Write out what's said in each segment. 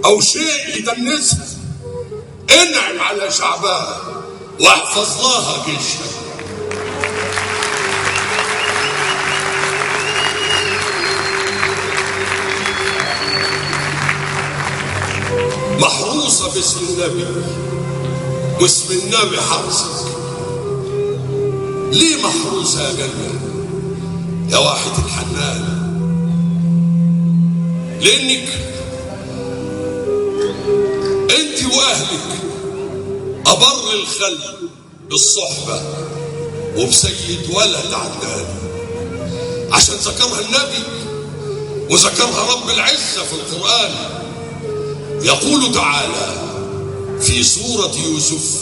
أو شيء يدنسها، انعم على شعبها واحفظ لها جيشها. محروسة باسم النبي واسم النبي حرصك. ليه محروسة يا جنة يا واحد الحنان؟ لانك انت واهلك ابر الخلق بالصحبة وبسيد ولد عدنان، عشان ذكرها النبي وذكرها رب العزة في القرآن. يقول تعالى في سورة يوسف: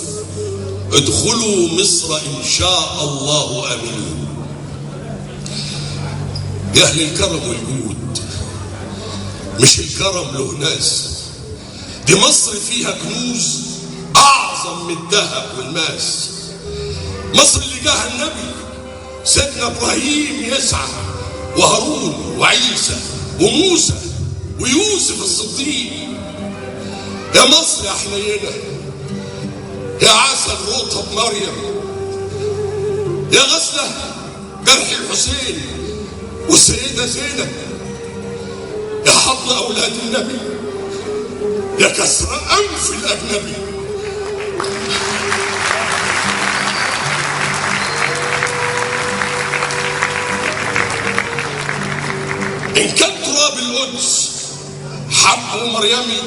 ادخلوا مصر إن شاء الله آمنين. يا أهل الكرم والجود، مش الكرم له ناس، دي مصر فيها كنوز أعظم من الذهب والماس. مصر اللي جاها النبي سيدنا إبراهيم يسعى، وهارون وعيسى وموسى ويوسف الصديق. يا مصر يا حنينة، يا عسل رطب مريم، يا غسلة جرح الحسين والسيدة زينب، يا حضن أولاد النبي، يا كسر أنف الأجنبي. إن كان تراب القدس حب مريمي،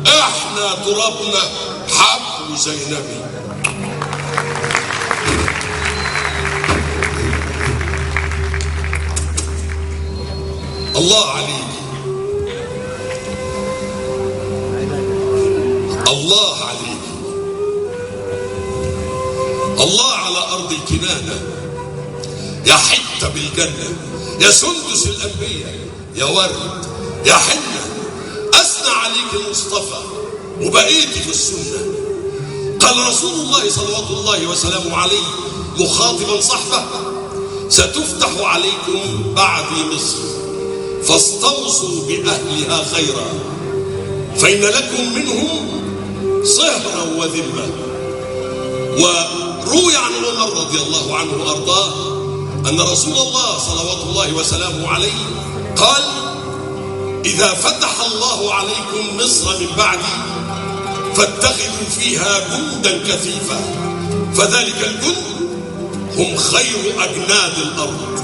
احنا ترابنا حب زينبي. الله عليك، الله عليك، الله على أرض الكنانة، يا حتة بالجنة، يا سندس الأنبياء، يا ورد، يا حنة. أثنى عليك المصطفى وبقيتي في السنة. قال رسول الله صلوات الله وسلامه عليه مخاطبا صحبه: ستفتح عليكم بعدي مصر فاستوصوا بأهلها خيرا، فإن لكم منهم صهرا وذمة. وروي عن عمر رضي الله عنه وأرضاه أن رسول الله صلوات الله وسلامه عليه قال: إذا فتح الله عليكم مصر من بعدي فاتخذوا فيها جندا كثيفا، فذلك الجند هم خير أجناد الأرض.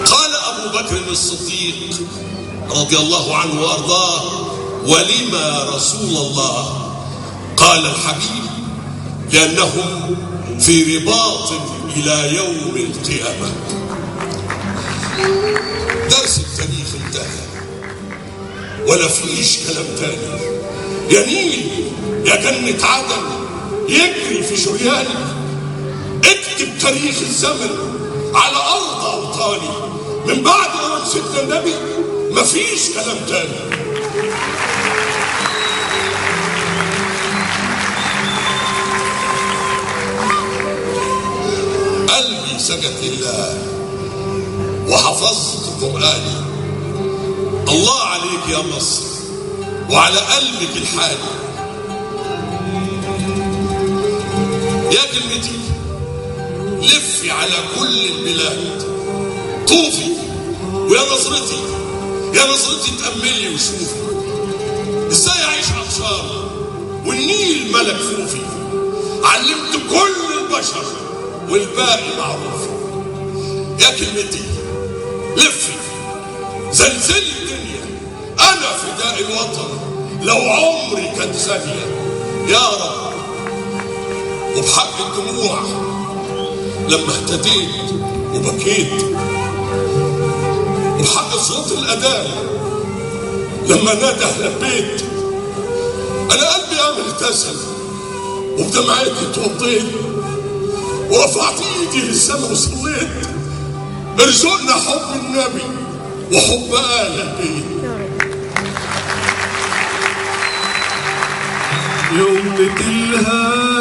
قال أبو بكر الصديق رضي الله عنه وأرضاه: ولما رسول الله؟ قال الحبيب: لأنهم في رباط إلى يوم القيامة. درس التاريخ انتهى ولا فيش كلام تاني. يا نيل يا جنة عدن يجري في شريانك، اكتب تاريخ الزمن على أرض أوطاني. من بعد ما سيدنا النبي مفيش كلام تاني. قلبي سجد لله وحفظت قرآني. الله عليك يا مصر وعلى قلبك الحالي. يا كلمتي لفي على كل البلاد، طوفي ويا نظرتي، يا نظرتي تأملي وشوفي ازاي اعيش عطشان والنيل ملك فوفي. علمت كل البشر والباقي معروف. يا كلمتي لفي زلزلي الدنيا، انا فداء الوطن لو عمري كانت ثانيه. يا رب وبحق الدموع لما اهتديت وبكيت، وبحق صوت الاذان لما نده لبيت. انا قلبي قام اغتسل وبدمعتي اتوضيت ورفعت ايدي للسما وصليت. ارزقنا حب النبي وحب آل البيت. يوم الهادي